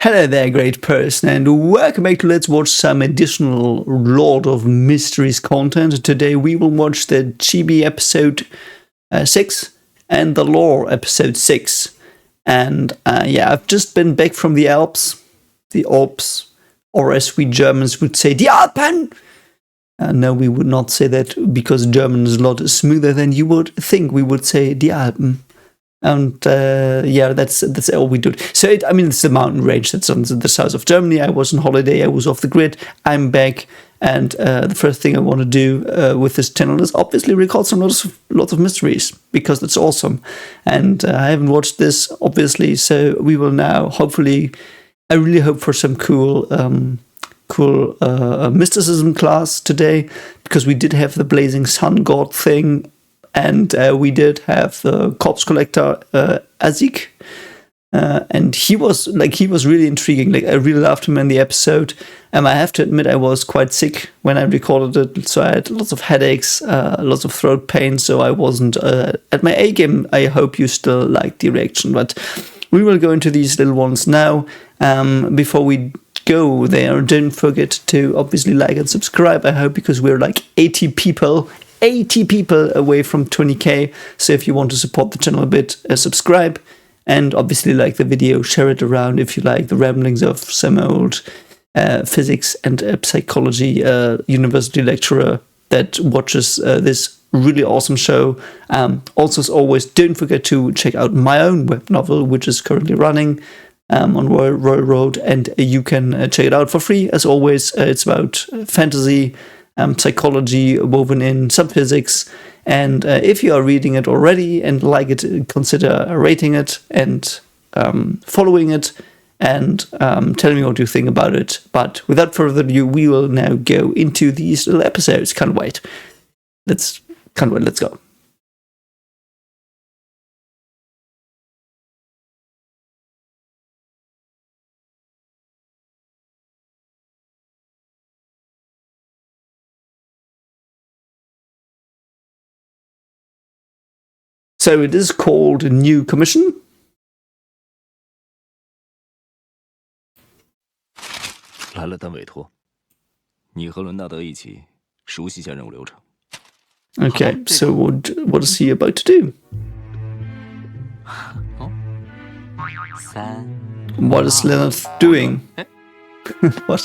Hello there, great person, and welcome back to Let's Watch some additional Lord of Mysteries content. Today we will watch the Chibi episode 6 and the Lore episode 6. And yeah, I've just been back from the Alps, or as we Germans would say, the Alpen! No, we would not say that because German is a lot smoother than you would think we would say the Alpen. And yeah, that's all we do. So it's the mountain range that's on the south of Germany. I was on holiday. I was off the grid. I'm back, and the first thing I want to do with this channel is obviously record some lots of mysteries because that's awesome. And I haven't watched this obviously, so we will now hopefully. I really hope for some cool mysticism class today because we did have the blazing sun god thing. And we did have the corpse collector Ahhhh, and he was really intriguing. Like I really loved him in the episode. I have to admit I was quite sick when I recorded it, so I had lots of headaches, lots of throat pain. So I wasn't at my A game. I hope you still like the reaction, but we will go into these little ones now. Before we go there, don't forget to obviously like and subscribe. I hope because we're like 80 people away from 20k. So if you want to support the channel a bit, subscribe, and obviously like the video, share it around if you like the ramblings of some old physics and psychology university lecturer that watches this really awesome show. Also, as always, don't forget to check out my own web novel, which is currently running on Royal Road, and you can check it out for free. As always, it's about fantasy, psychology woven in, some physics, and if you are reading it already and like it, consider rating it and following it and telling me what you think about it. But without further ado, we will now go into these little episodes. Can't wait. Let's go. So it is called a new commission. 来了，单委托，你和伦纳德一起熟悉一下任务流程。 Okay, so what is he about to do? What is Leonard doing? What?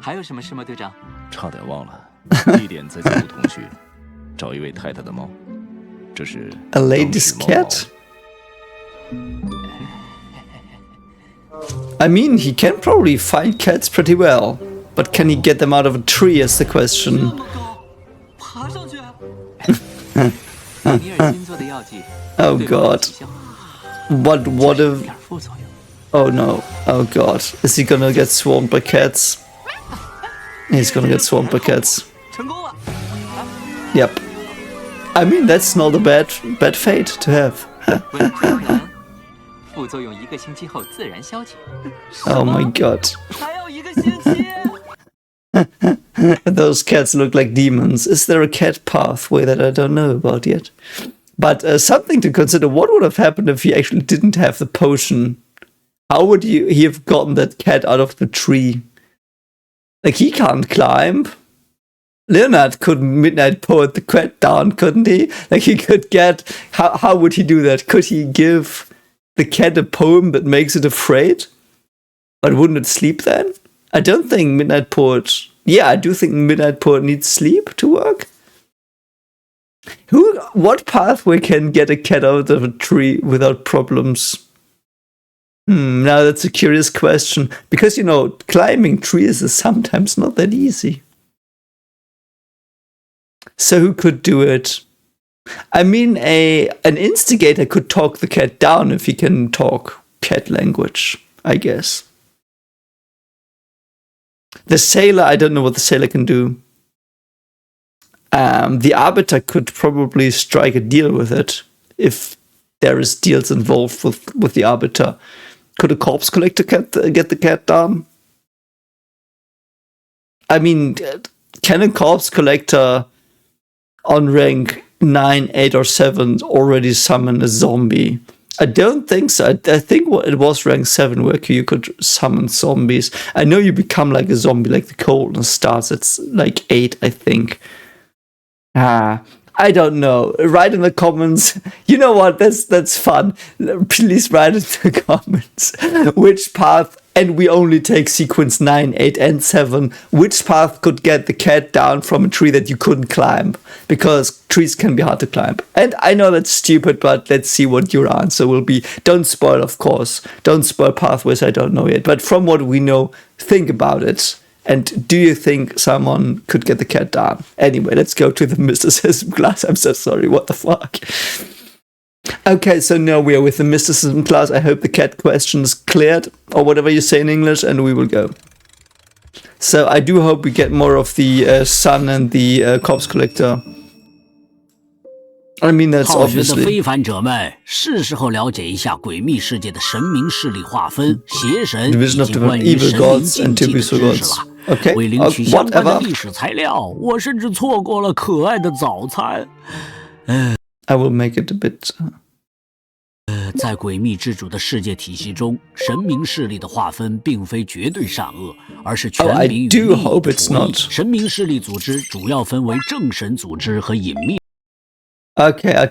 还有什么事吗，队长？差点忘了，地点在旧同区，找一位太太的猫。 A lady's cat? I mean, he can probably find cats pretty well, but can he get them out of a tree is the question. Oh god. What if... Oh no. Oh god. Is he gonna get swarmed by cats? He's gonna get swarmed by cats. Yep. I mean, that's not a bad fate to have. Oh my god. Those cats look like demons. Is there a cat pathway that I don't know about yet? But something to consider, what would have happened if he actually didn't have the potion? How would he have gotten that cat out of the tree? Like, he can't climb. Leonard could midnight poet the cat down, couldn't he? Like, he could get... How would he do that? Could he give the cat a poem that makes it afraid? But wouldn't it sleep then? I don't think midnight poet... Yeah, I do think midnight poet needs sleep to work. What pathway can get a cat out of a tree without problems? Now that's a curious question. Because, you know, climbing trees is sometimes not that easy. So who could do it? I mean, an instigator could talk the cat down if he can talk cat language, I guess. The sailor, I don't know what the sailor can do. The arbiter could probably strike a deal with it if there is deals involved with the arbiter. Could a corpse collector get the cat down? I mean, can a corpse collector on rank 9, 8, or 7 already summon a zombie? I don't think so. I think it was rank 7 where you could summon zombies. I know you become like a zombie, like the coldness starts. It's like 8, I think. I don't know. Write in the comments. You know what? That's fun. Please write in the comments which path, and we only take sequence 9, 8, and 7. Which path could get the cat down from a tree that you couldn't climb? Because trees can be hard to climb. And I know that's stupid, but let's see what your answer will be. Don't spoil, of course. Don't spoil pathways I don't know yet. But from what we know, think about it. And do you think someone could get the cat down? Anyway, let's go to the mysticism class. I'm so sorry. What the fuck? Okay, so now we are with the mysticism class. I hope the cat question is cleared, or whatever you say in English, and we will go. So I do hope we get more of the sun and the corpse collector. I mean, that's 好学的 obviously. 非凡者们，是时候了解一下诡秘世界的神明势力划分、邪神以 Division of 及 different 关于 evil 神明 gods 禁 and 忌 to 的 be 知识 gods. 了。 Okay, 为领取相关的 whatever. 历史材料，我甚至错过了可爱的早餐。I will make it a bit. 在诡秘之主的世界体系中，神明势力的划分并非绝对善恶，而是权 I 柄与 do 利益 hope 的 it's 博弈。 not. 神明势力组织主要分为正神组织和隐秘。 Okay, I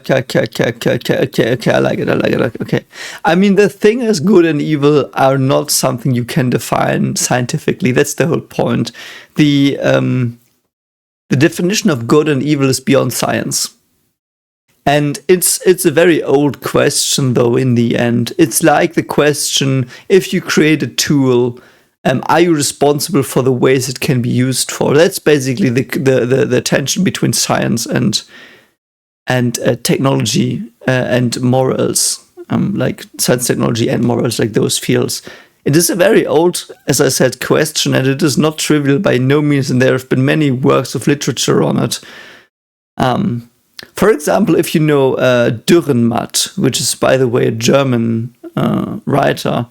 like it. Okay. I mean, the thing is, good and evil are not something you can define scientifically. That's the whole point. The definition of good and evil is beyond science. And it's a very old question, though, in the end. It's like the question, if you create a tool, are you responsible for the ways it can be used for? That's basically the tension between science and technology and morals, like science, technology, and morals, like those fields. It is a very old, as I said, question, and it is not trivial by no means, and there have been many works of literature on it. For example, if you know Dürrenmatt, which is, by the way, a German writer,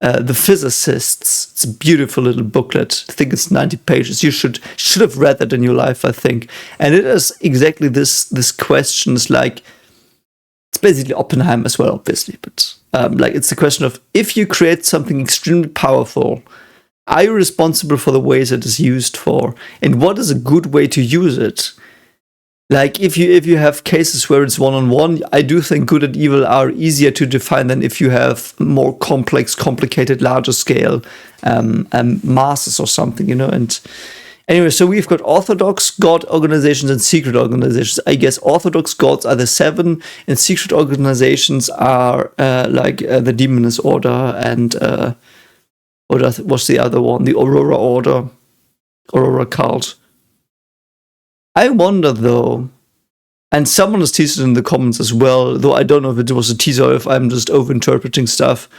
The Physicists. It's a beautiful little booklet. I think it's 90 pages. You should have read that in your life, I think. And it is exactly this question. It's like, it's basically Oppenheimer as well, obviously. But like, it's the question of, if you create something extremely powerful, are you responsible for the ways it is used for? And what is a good way to use it? Like, if you have cases where it's one-on-one, I do think good and evil are easier to define than if you have more complex, complicated, larger scale masses or something, you know. And anyway, so we've got Orthodox God organizations and secret organizations. I guess Orthodox gods are the 7, and secret organizations are like the Demoness Order and what's the other one? The Aurora Order, Aurora Cult. I wonder, though, and someone has teased it in the comments as well, though I don't know if it was a teaser or if I'm just overinterpreting stuff,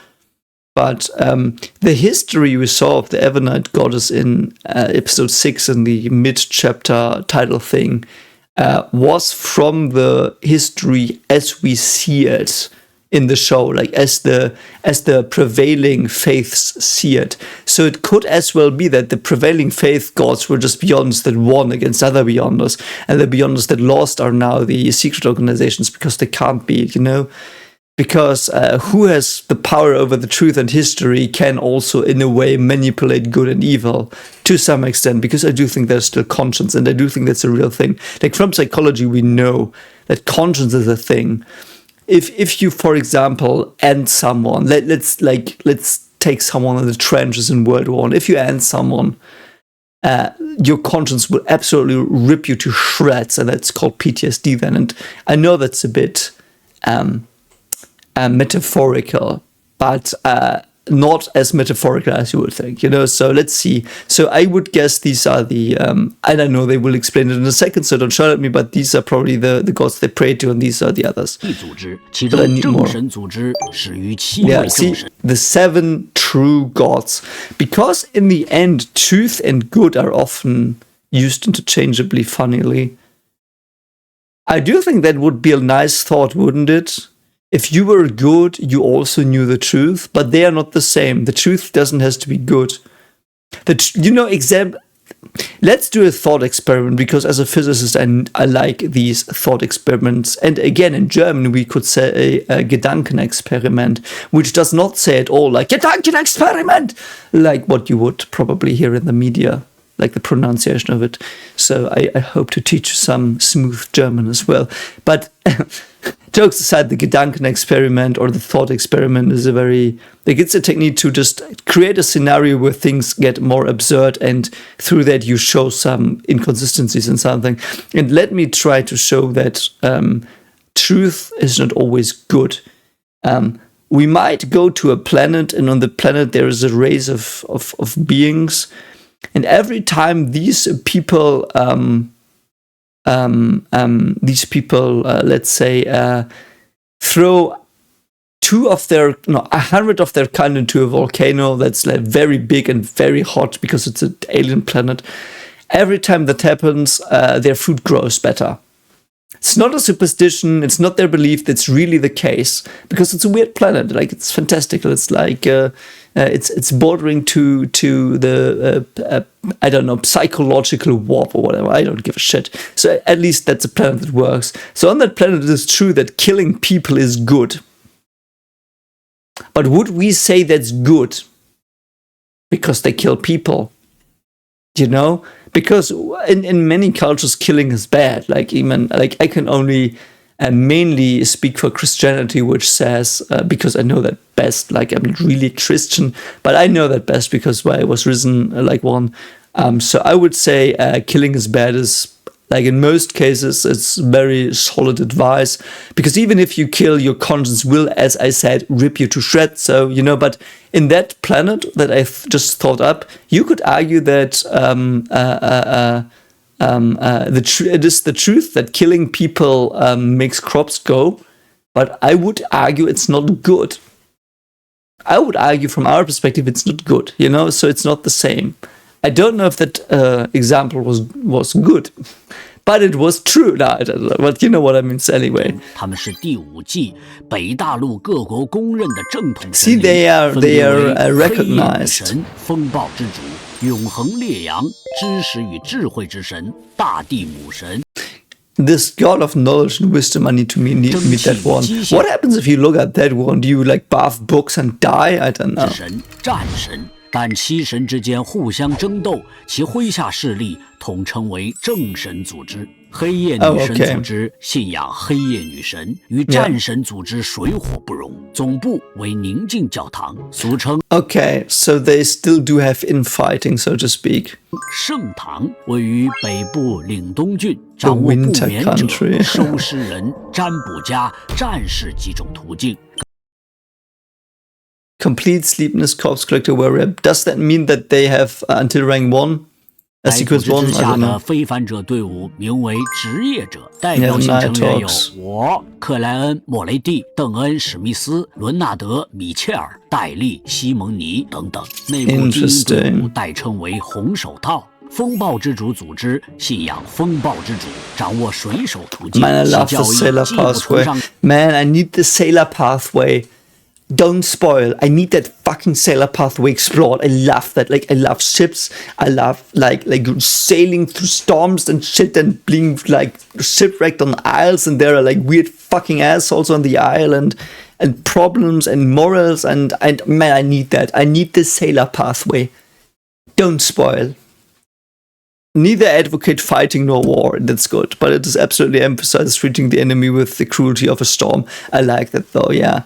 but the history we saw of the Evernight goddess in episode 6 in the mid-chapter title thing was from the history as we see it in the show, like as the prevailing faiths see it. So it could as well be that the prevailing faith gods were just beyonds that won against other beyonders, and the beyonders that lost are now the secret organizations because they can't be, you know? Because who has the power over the truth and history can also, in a way, manipulate good and evil to some extent, because I do think there's still conscience, and I do think that's a real thing. Like, from psychology, we know that conscience is a thing. If you, for example, end someone, let's take someone in the trenches in World War I. If you end someone, your conscience will absolutely rip you to shreds, and that's called PTSD then. And I know that's a bit metaphorical, but not as metaphorical as you would think, you know. So let's see. So I would guess these are the I don't know, they will explain it in a second, so don't shout at me, but these are probably the gods they pray to, and these are the others. 组织，其中正神组织始于7 Yeah, 位 see, 正神。 the 7 true gods. Because in the end, truth and good are often used interchangeably, funnily. I do think that would be a nice thought, wouldn't it? If you were good, you also knew the truth, but they are not the same. The truth doesn't have to be good. let's do a thought experiment, because as a physicist, I like these thought experiments. And again, in German, we could say a Gedankenexperiment, which does not say at all like Gedankenexperiment, like what you would probably hear in the media, like the pronunciation of it. So I hope to teach you some smooth German as well. But jokes aside, the Gedankenexperiment or the thought experiment is it's a technique to just create a scenario where things get more absurd, and through that you show some inconsistencies in something. And let me try to show that truth is not always good. We might go to a planet, and on the planet there is a race of beings, and every time these people, let's say, throw 100 of their kind into a volcano that's like very big and very hot because it's an alien planet. Every time that happens, their food grows better. It's not a superstition. It's not their belief. That's really the case, because it's a weird planet. Like, it's fantastical. It's like it's bordering to the I don't know, psychological warp or whatever. I don't give a shit. So at least that's a planet that works. So on that planet, it is true that killing people is good. But would we say that's good because they kill people? You know? Because in many cultures, killing is bad. Like, even like I can only mainly speak for Christianity, which says, because I know that best. Like, I'm not really Christian, but I know that best because I was risen like one. So I would say killing is bad. Is like, in most cases, it's very solid advice, because even if you kill, your conscience will, as I said, rip you to shreds. So, you know, but in that planet that I've just thought up, you could argue that it is the truth that killing people makes crops grow, but I would argue it's not good. I would argue from our perspective it's not good, you know, so it's not the same. I don't know if that example was good, but it was true. No, I don't know, but you know what I mean anyway. 他们是第5季北大陆各国公认的正统神 See, 灵， they are 分别为 recognized. 黑夜女神、风暴之主、永恒烈阳、知识与智慧之神、大地母神。 This god of knowledge and wisdom, I need to meet that one. What happens if you look at that one? Do you like bath books and die? I don't know. 神、战神，但7神之间互相争斗，其麾下势力统称为正神组织。黑夜女神组织信仰黑夜女神，与战神组织水火不容。总部为宁静教堂，俗称 Okay, so they still do have infighting, so to speak. 圣堂，位于北部岭东郡，掌握不眠者、 country. 收尸人、占卜家、战士几种途径。 Complete sleepiness corpse collector warrior. Does that mean that they have until rank 1? 在 Secret 组织 1? 之 I 下 don't 的 know. 非凡者队伍名为职业者，代表性成员有我、克莱恩·莫雷蒂、邓恩·史密斯、伦纳德·米切尔、戴利·西蒙尼等等。内部精英队伍代称为红手套。风暴之主组织信仰风暴之主，掌握水手途径。 Man, I 其 love 教 the 义 sailor 既不崇 pathway. 尚 Man, I need the sailor pathway. Don't spoil. I need that fucking sailor pathway explored. I love that. Like, I love ships. I love like sailing through storms and shit, and being like shipwrecked on isles, and there are like weird fucking assholes on the island, and problems and morals, and man, I need that. I need the sailor pathway. Don't spoil. Neither advocate fighting nor war. That's good, but it is absolutely emphasized treating the enemy with the cruelty of a storm. I like that though. Yeah.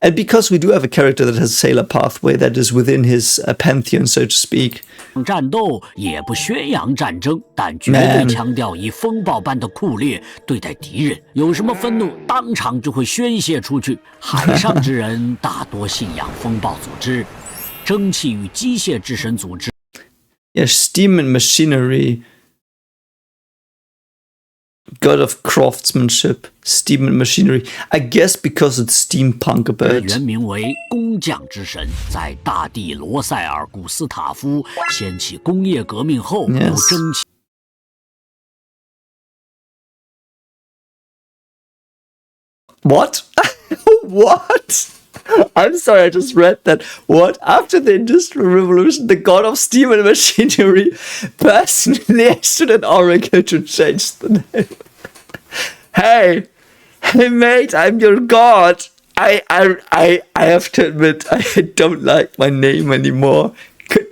And because we do have a character that has a sailor pathway that is within his pantheon, so to speak. 战斗也不宣扬战争，但绝对强调以风暴般的酷烈对待敌人。有什么愤怒，当场就会宣泄出去。海上之人大多信仰风暴组织，蒸汽与机械之神组织。 Yeah, steam and machinery. God of craftsmanship, steam and machinery. I guess because it's steampunk a bit. 原名为工匠之神，在大帝罗塞尔·古斯塔夫掀起工业革命后，由蒸汽。 What? What? I'm sorry, I just read that. What? After the Industrial Revolution, the god of steam and machinery personally issued an oracle to change the name. Hey, mate, I'm your god. I have to admit, I don't like my name anymore.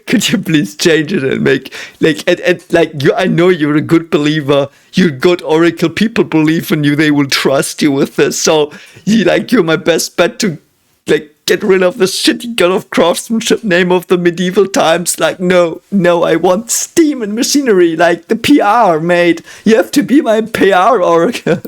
Could you please change it and make you? I know you're a good believer. You're good oracle. People believe in you. They will trust you with this. So you're my best bet to get rid of the shitty god of craftsmanship name of the medieval times. No, I want steam and machinery, like the PR, mate. You have to be my PR oracle.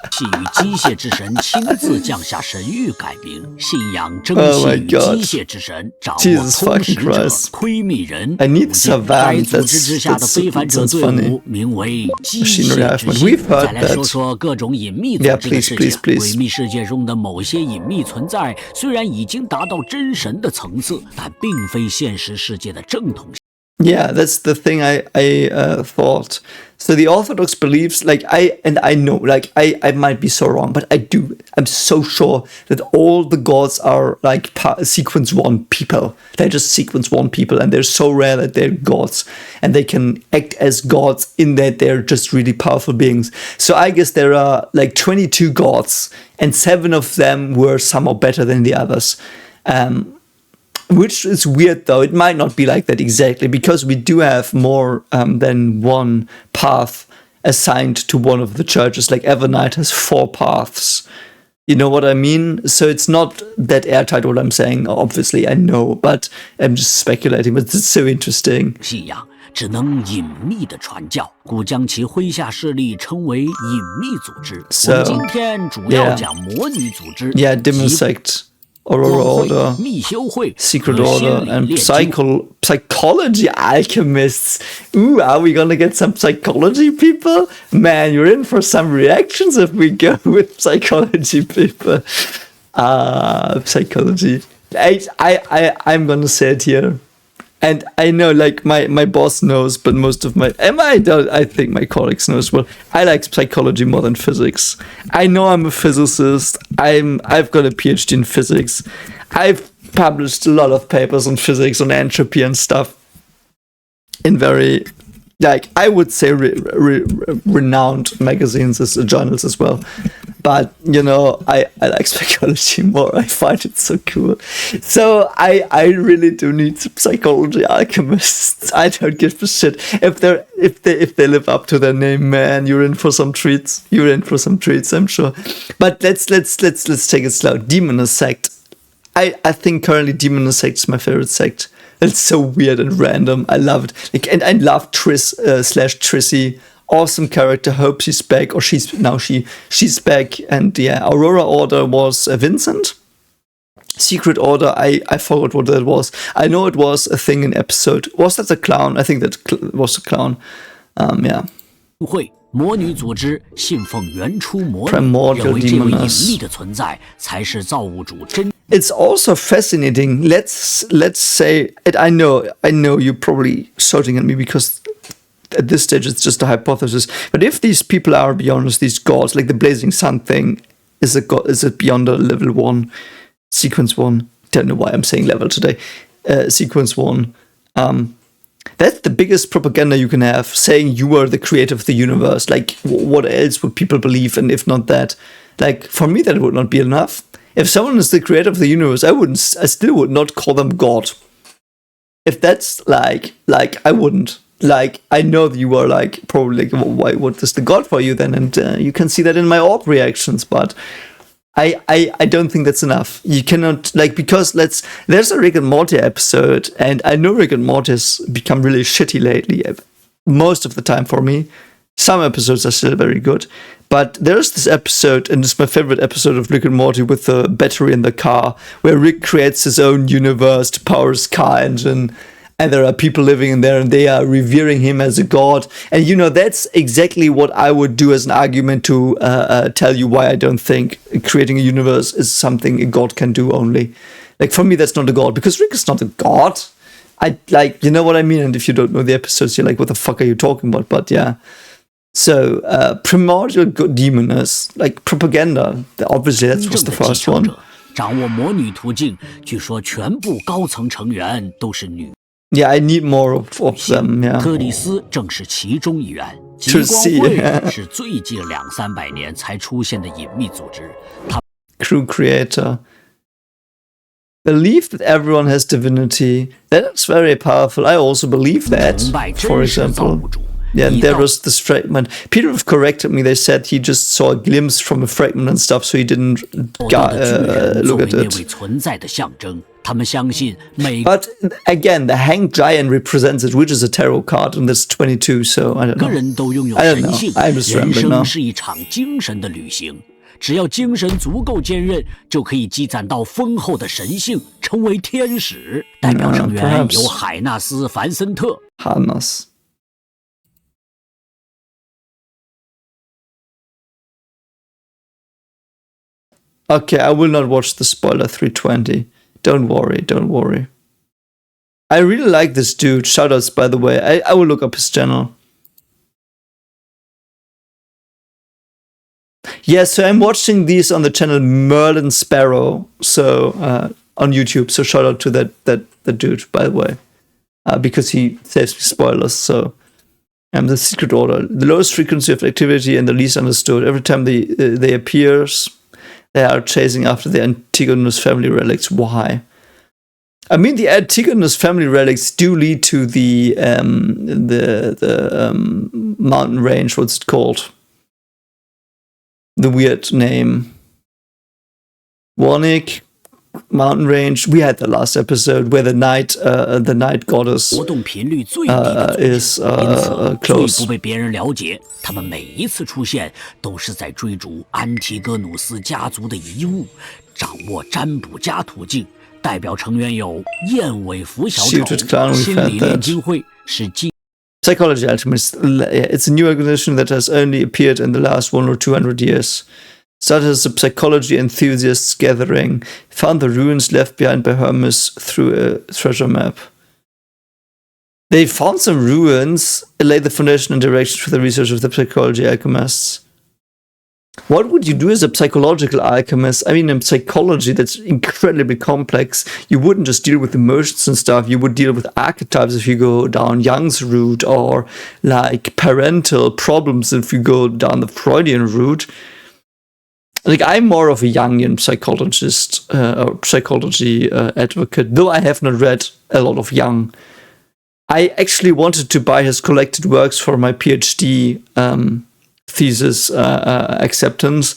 系与机械之神亲自降下神谕改名，信仰征系与机械之神，掌握通识者、窥密人。该组织之下的非凡者队伍名为机械之心。再来说说各种隐秘组织的事情。诡秘世界中的某些隐秘存在，虽然已经达到真神的层次，但并非现实世界的正统。 Yeah, that's the thing I thought. So the Orthodox beliefs, I know, I might be so wrong, but I'm so sure that all the gods are sequence one people. They're just sequence one people, and they're so rare that they're gods, and they can act as gods in that they're just really powerful beings. So I guess there are 22 gods, and 7 of them were somehow better than the others. Which is weird, though. It might not be like that exactly, because we do have more than one path assigned to one of the churches. Like Evernight has 4 paths. You know what I mean? So it's not that airtight what I'm saying, obviously, I know, but I'm just speculating, but it's so interesting. 信仰只能隐秘的传教，故将其麾下势力称为隐秘组织。我们今天主要讲魔女组织。Yeah, Demon Sect. Aurora Order, Secret Order, and Psychology Alchemists. Ooh, are we gonna get some psychology people? Man, you're in for some reactions if we go with psychology people. Psychology. I'm gonna say it here. And I know, my boss knows, but most of I think my colleagues know as well. I like psychology more than physics. I know I'm a physicist. I've got a PhD in physics. I've published a lot of papers on physics, on entropy and stuff. In very, I would say renowned magazines, as journals as well. But, I like psychology more. I find it so cool. So I really do need some psychology alchemists. I don't give a shit. If they live up to their name, man, you're in for some treats. You're in for some treats, I'm sure. But let's take it slow. Demoness Sect. I think currently Demoness Sect is my favorite sect. It's so weird and random. I love it. And I love Triss / Trissy. Awesome character. Hope she's back, or she's back. And yeah, Aurora Order was Vincent. Secret Order, I forgot what that was. I know it was a thing in episode. Was that a clown? I think that was a clown. Yeah. Primordial Demoness. It's also fascinating. Let's say, and I know you're probably shouting at me because at this stage it's just a hypothesis, but if these people are beyond these gods, like the Blazing Sun thing is it beyond a level 1, sequence 1? Don't know why I'm saying level today. Sequence 1. That's the biggest propaganda you can have, saying you are the creator of the universe. What else would people believe? And if not that, for me, that would not be enough. If someone is the creator of the universe, I still would not call them God. If that's I wouldn't. I know that you are probably why? What is the God for you then? And you can see that in my orb reactions, but I don't think that's enough. You cannot because there's a Rick and Morty episode, and I know Rick and Morty has become really shitty lately, most of the time for me. Some episodes are still very good, but there's this episode, and it's my favorite episode of Rick and Morty, with the battery in the car, where Rick creates his own universe to power his car engine, and there are people living in there, and they are revering him as a god. And that's exactly what I would do as an argument to tell you why I don't think creating a universe is something a god can do only. For me, that's not a god, because Rick is not a god. You know what I mean? And if you don't know the episodes, you're like, what the fuck are you talking about? But yeah. So, Primordial Demoness, propaganda. Obviously, that was the first one. 掌握魔女途径，据说全部高层成员都是女。Yeah, I need more of them. Yeah. 特里斯正是其中一员。极光会是最近200-300年才出现的隐秘组织。Crew creator. Believe that everyone has divinity. That's very powerful. I also believe that. For example. Yeah, and there was this fragment. People have corrected me. They said he just saw a glimpse from a fragment and stuff, so he didn't look at it. But again, the Hanged Giant represents it, which is a tarot card, and that's 22, so I don't know. I'm just rambling now. 是一场精神的旅行，只要精神足够坚韧，就可以积攒到丰厚的神性，成为天使。代表成员有海纳斯·凡森特。Harnas. Okay, I will not watch the spoiler 320. Don't worry, don't worry. I really like this dude. Shoutouts, by the way. I will look up his channel. Yeah, so I'm watching these on the channel Merlin Sparrow, so on YouTube. So shout out to that dude, by the way, because he saves me spoilers. So the Secret Order, the lowest frequency of activity and the least understood. Every time they appears, they are chasing after the Antigonus family relics. Why? I mean, the Antigonus family relics do lead to the mountain range. What's it called? The weird name. Warnick mountain range. We had the last episode where the night goddess is close. 不被别人了解，他们每一次出现都是在追逐安提戈努斯家族的遗物，掌握占卜家途径。代表成员有燕尾服小丑、心理炼金会是金。Psychology Alchemist. It's a new organization that has only appeared in the last 100 or 200 years. Started as a psychology enthusiasts gathering, found the ruins left behind by Hermes through a treasure map. They found some ruins, laid the foundation and direction for the research of the psychology alchemists. What would you do as a psychological alchemist? I mean, in psychology, that's incredibly complex. You wouldn't just deal with emotions and stuff. You would deal with archetypes if you go down Jung's route, or like parental problems if you go down the Freudian route. Like, I'm more of a Jungian psychologist, or psychology advocate, though I have not read a lot of Jung. I actually wanted to buy his collected works for my PhD thesis acceptance,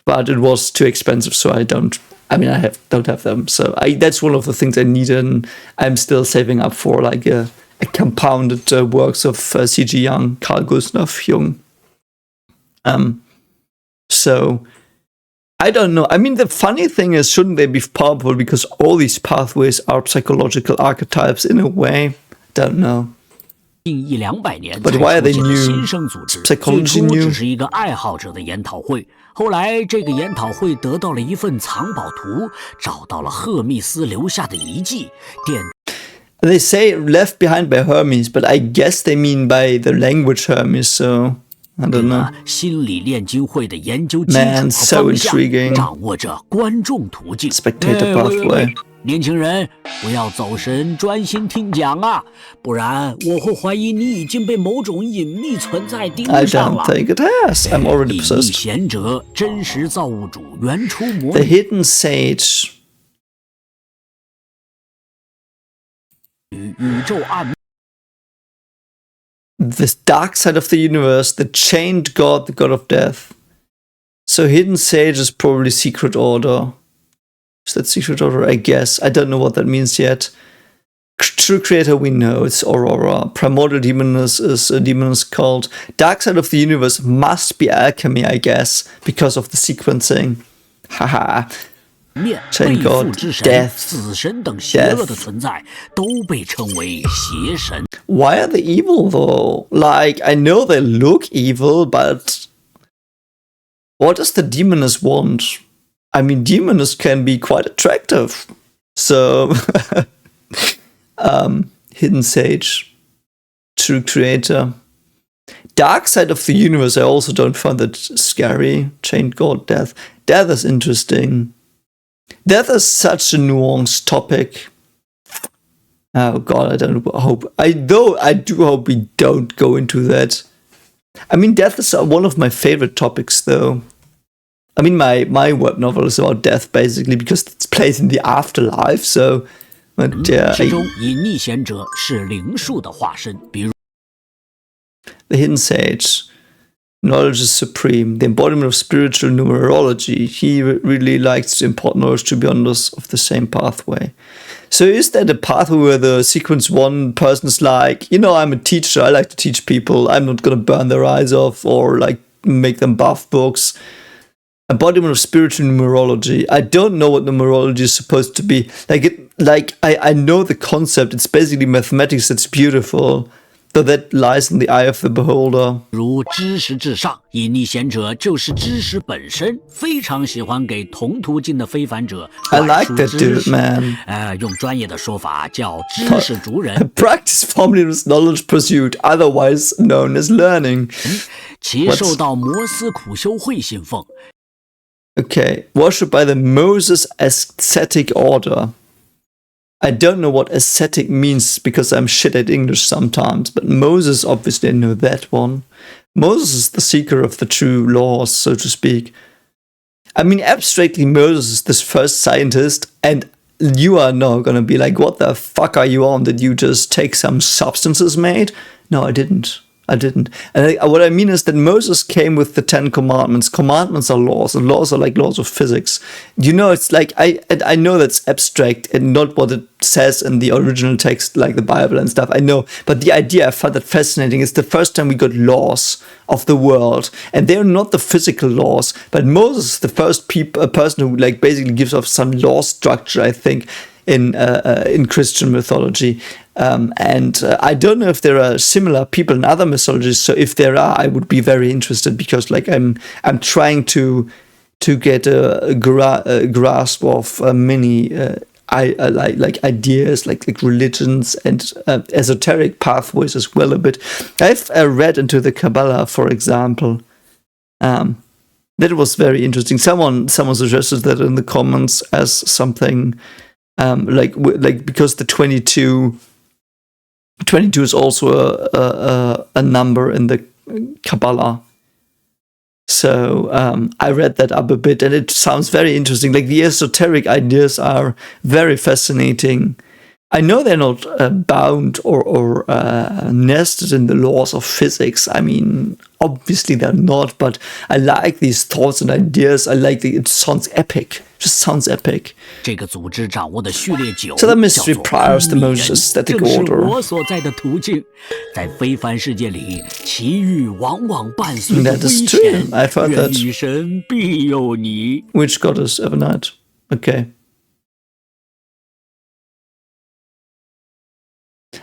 but it was too expensive, so I don't have them. So that's one of the things I need, and I'm still saving up for like a compounded works of C.G. Jung, Carl Gustav Jung. So I don't know. I mean, the funny thing is, shouldn't they be powerful because all these pathways are psychological archetypes in a way? Don't know. But why are they new? Psychology new? 只是一个爱好者的研讨会。后来，这个研讨会得到了一份藏宝图，找到了赫密斯留下的遗迹。They say left behind by Hermes, but I guess they mean by the language Hermes. So I don't know. 心理炼金会的研究基础和方向，掌握着观众途径。Spectator pathway. 年轻人，不要走神，专心听讲啊，不然我会怀疑你已经被某种隐秘存在盯上了。I don't think it has. I'm already possessed. 隐秘贤者，真实造物主，原初魔。The hidden sage. 宇宙暗。The dark side of the universe, the chained god, the god of death. So hidden sage is probably secret order. Is that secret order? I guess. I don't know what that means yet. True creator, we know. It's Aurora. Primordial demoness is a demoness cult. Dark side of the universe must be alchemy, I guess, because of the sequencing. Haha. Chain god, death. Why are they evil though? Like, I know they look evil, but what does the demoness want? I mean, demoness can be quite attractive. So, hidden sage, true creator. Dark side of the universe, I also don't find that scary. Chained god, death. Death is interesting. Death is such a nuanced topic. Oh God, I do hope we don't go into that. I mean, death is one of my favorite topics, though. I mean, my web novel is about death, basically, because it's placed in the afterlife, so... But, yeah, 其中以逆贤者是灵术的化身，比如 The hidden sage. Knowledge is supreme. The embodiment of spiritual numerology. He really likes to impart knowledge to beyond us of the same pathway. So is that a pathway where the sequence one person's like, I'm a teacher, I like to teach people, I'm not gonna burn their eyes off or like make them buff books. Embodiment of spiritual numerology. I don't know what numerology is supposed to be. I know the concept, it's basically mathematics that's beautiful. So that lies in the eye of the beholder. 如知识至上，以逆贤者就是知识本身，非常喜欢给同途径的非凡者 I 灌 like 输 that 知 dude, 识。man. 用专业的说法叫知识族人。 Practice formally is knowledge pursuit, otherwise known as learning. 其受到摩斯苦修会信奉。 Okay, worshipped by the Moses ascetic order. I don't know what ascetic means because I'm shit at English sometimes, but Moses, obviously I know that one. Moses is the seeker of the true laws, so to speak. I mean, abstractly, Moses is this first scientist, and you are now gonna be like, what the fuck are you on? Did you just take some substances made? No, I didn't. And what I mean is that Moses came with the 10 commandments. Commandments are laws, and laws are like laws of physics. It's like, I know that's abstract and not what it says in the original text, like the Bible and stuff, I know. But the idea, I found that fascinating. It's the first time we got laws of the world, and they're not the physical laws, but Moses is the first person who like basically gives off some law structure, I think, in Christian mythology. And I don't know if there are similar people in other mythologies. So if there are, I would be very interested, because like I'm trying to get a grasp of many like ideas, like religions and esoteric pathways as well a bit. I've read into the Kabbalah, for example. That was very interesting. Someone suggested that in the comments as something like because the 22 is also a number in the Kabbalah. So I read that up a bit, and it sounds very interesting. Like the esoteric ideas are very fascinating. I know they're not bound or nested in the laws of physics. I mean, obviously they're not, but I like these thoughts and ideas. I like it sounds epic. Just sounds epic. 这个组织掌握的序列9 So the mystery priors the Moses aesthetic 正是 order. 我所在的途径。在非凡世界里，奇遇往往伴随着 That 危 is 险 true. I've heard 愿 that. 与神必有你。 Which goddess overnight? Okay.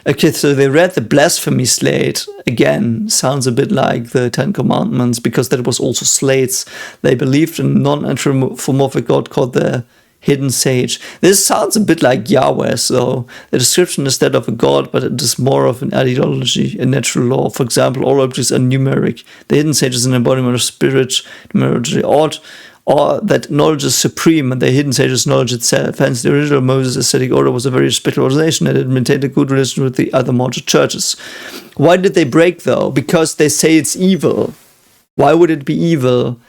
Okay, so they read the blasphemy slate. Again, sounds a bit like the 10 Commandments, because that was also slates. They believed in a non-anthropomorphic god called the hidden sage. This sounds a bit like Yahweh, so the description is that of a god, but it is more of an ideology, a natural law. For example, all objects are numeric. The hidden sage is an embodiment of spirit, numerology, or that knowledge is supreme and the hidden sage is knowledge itself. Hence, the original Moses ascetic order was a very respectable organization and it maintained a good relation with the other modern churches. Why did they break, though? Because they say it's evil. Why would it be evil?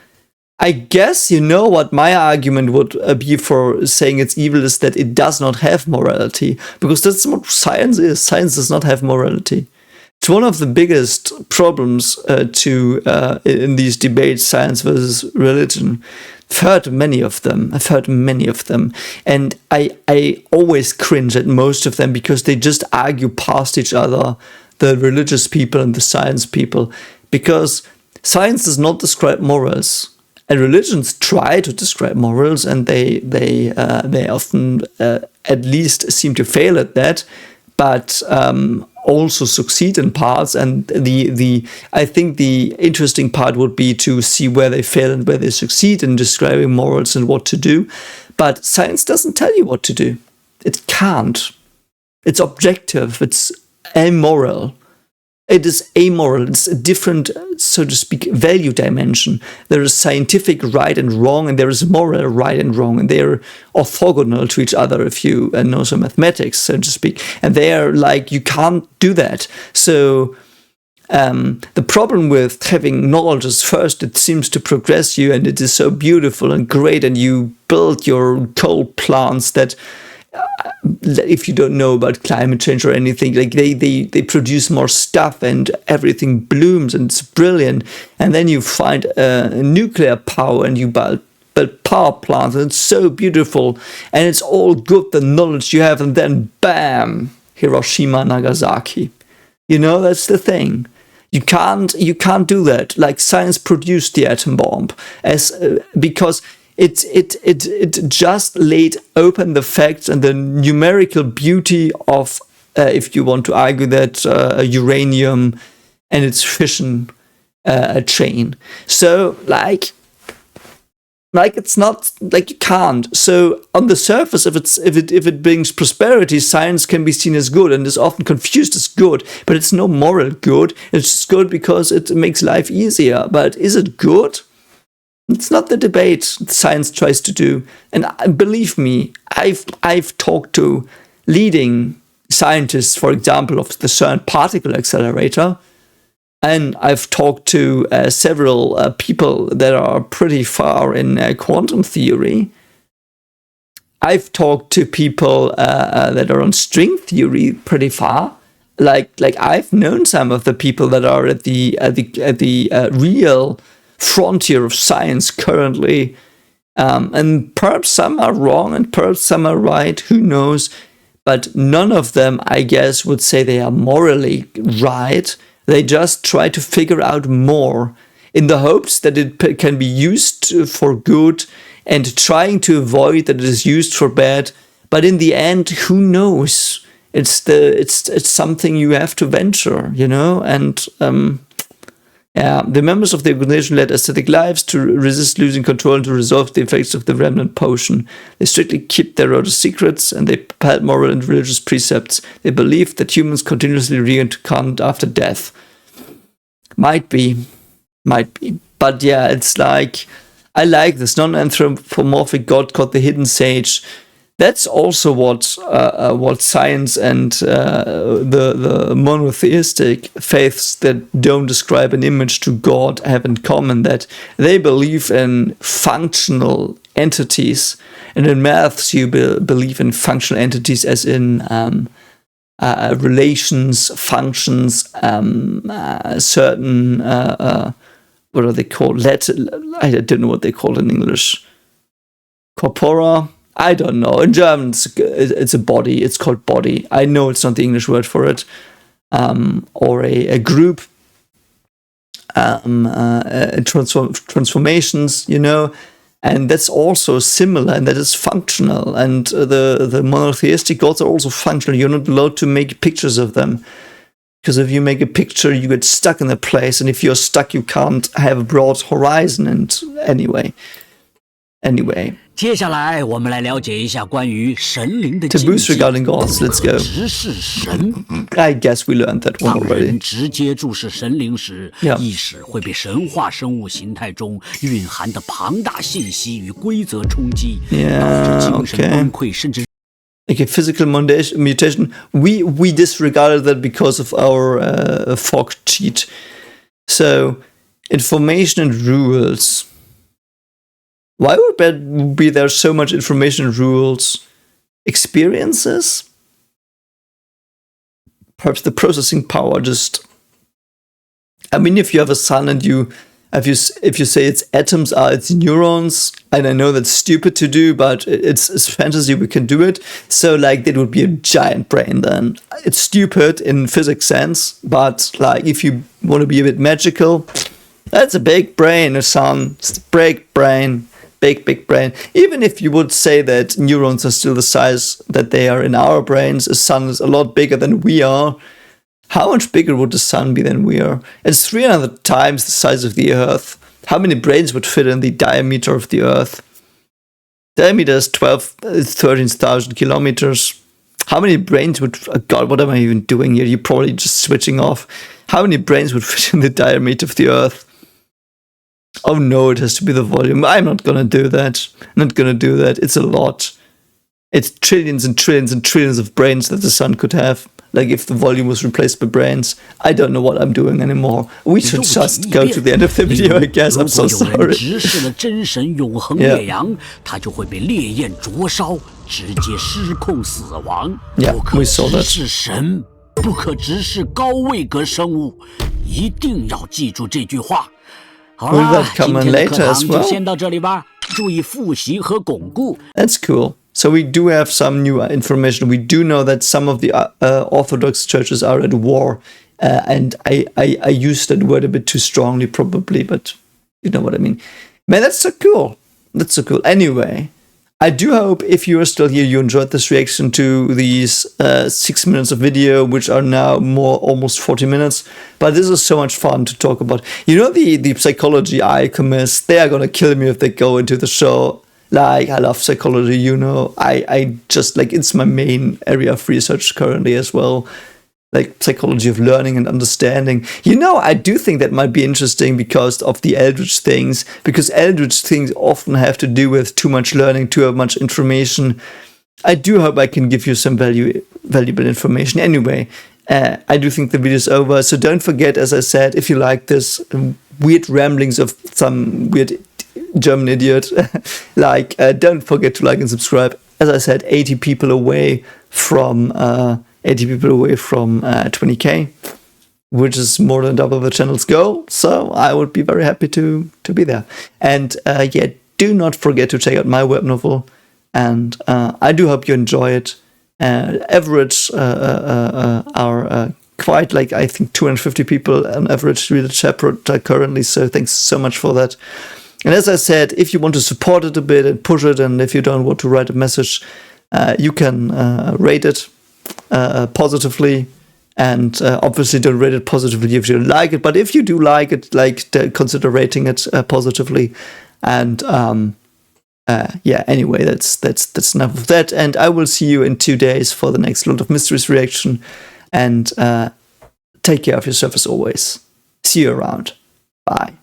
I guess you know what my argument would be for saying it's evil is that it does not have morality. Because that's what science is. Science does not have morality. It's one of the biggest problems in these debates, science versus religion. I've heard many of them. And I always cringe at most of them because they just argue past each other, the religious people and the science people. Because science does not describe morals. And religions try to describe morals, and they often at least seem to fail at that. But also succeed in parts, and I think the interesting part would be to see where they fail and where they succeed in describing morals and what to do. But science doesn't tell you what to do. It can't. It's objective. It's amoral. it is amoral. It's a different, so to speak, value dimension. There is scientific right and wrong, and there is moral right and wrong, and they're orthogonal to each other, if you know some mathematics, so to speak. And they are like, you can't do that. So the problem with having knowledge is, first, it seems to progress you, and it is so beautiful and great, and you build your coal plants that, if you don't know about climate change or anything, like they produce more stuff and everything blooms and it's brilliant. And then you find nuclear power and you build power plants, and it's so beautiful and it's all good, the knowledge you have, and then bam, Hiroshima, Nagasaki. You know, that's the thing. You can't do that. Like, science produced the atom bomb because it just laid open the facts and the numerical beauty of, if you want to argue that, uranium and its fission chain. So, like it's not like you can't. So on the surface, if it brings prosperity, science can be seen as good and is often confused as good. But it's no moral good. It's just good because it makes life easier. But is it good? It's not the debate science tries to do. And believe me, I've talked to leading scientists, for example, of the CERN particle accelerator, and I've talked to several people that are pretty far in quantum theory. I've talked to people that are on string theory pretty far. Like I've known some of the people that are at the real frontier of science currently, and perhaps some are wrong and perhaps some are right, who knows, but none of them, I guess, would say they are morally right. They just try to figure out more in the hopes that it can be used for good, and trying to avoid that it is used for bad. But in the end, who knows? It's something you have to venture, you know. And the members of the organization led ascetic lives to resist losing control and to resolve the effects of the remnant potion. They strictly kept their religious secrets, and they upheld moral and religious precepts. They believed that humans continuously reincarnate after death. Might be. But yeah, it's like, I like this non-anthropomorphic god called the hidden sage. That's also what science and the monotheistic faiths that don't describe an image to God have in common, that they believe in functional entities. And in maths, you believe in functional entities as in relations, functions, certain, what are they called? I don't know what they call in English. Corpora? I don't know. In German, it's a body. It's called body. I know it's not the English word for it. Or a group. Transformations, you know. And that's also similar, and that is functional. And the monotheistic gods are also functional. You're not allowed to make pictures of them. Because if you make a picture, you get stuck in a place. And if you're stuck, you can't have a broad horizon. And anyway. 接下来我们来了解一下关于神灵的 Taboos regarding gods. Let's go. 直视神 I guess we learned that one 当 already. 人直接注视神灵时 Yeah. 意识会被神话生物形态中蕴含的庞大信息与规则冲击， Yeah, 导致精神 okay. 崩溃，甚至 Okay, physical mutation. We disregarded that because of our fog cheat. So, information and rules. Why would there so much information and rules? Experiences? Perhaps the processing power just... I mean, if you have a sun and if you say its atoms are its neurons, and I know that's stupid to do, but it's fantasy, we can do it. So, like, that would be a giant brain then. It's stupid in physics sense, but, like, if you want to be a bit magical, that's a big brain, a sun. It's a big brain. Big brain. Even if you would say that neurons are still the size that they are in our brains, a sun is a lot bigger than we are. How much bigger would the sun be than we are? It's 300 times the size of the Earth. How many brains would fit in the diameter of the Earth? Diameter is 13,000 kilometers. How many brains would... God, what am I even doing here? You're probably just switching off. How many brains would fit in the diameter of the Earth? Oh no, it has to be the volume. I'm not gonna do that. It's a lot. It's trillions and trillions and trillions of brains that the sun could have. Like if the volume was replaced by brains. I don't know what I'm doing anymore. We should just go to the end of the video, I guess. I'm so sorry. Yeah, we saw that. 不可直视高位格生物，一定要记住这句话。好了，今天的课堂就先到这里吧。注意复习和巩固。That's cool. So we do have some new information. We do know that some of the Orthodox churches are at war, and I used that word a bit too strongly, probably, but you know what I mean. Man, that's so cool. That's so cool. Anyway. I do hope if you are still here, you enjoyed this reaction to these 6 minutes of video, which are now almost 40 minutes. But this is so much fun to talk about. You know, the psychology Alchemists, they are going to kill me if they go into the show. Like, I love psychology, you know. I just, like, it's my main area of research currently as well. Like psychology of learning and understanding. You know, I do think that might be interesting because of the Eldritch things. Because Eldritch things often have to do with too much learning, too much information. I do hope I can give you some valuable information. Anyway, I do think the video is over. So don't forget, as I said, if you like this weird ramblings of some weird German idiot, like, don't forget to like and subscribe. As I said, 80 people away from 20k, which is more than double the channel's goal. So I would be very happy to be there. And yeah, do not forget to check out my web novel. And I do hope you enjoy it. Average are quite, like, I think 250 people on average read the chapter currently. So thanks so much for that. And as I said, if you want to support it a bit and push it, and if you don't want to write a message, you can rate it positively, and obviously don't rate it positively if you don't like it, but if you do like it, like, consider rating it positively. And yeah, anyway, that's enough of that, and I will see you in 2 days for the next Lord of Mysteries reaction, and take care of yourself as always. See you around. Bye.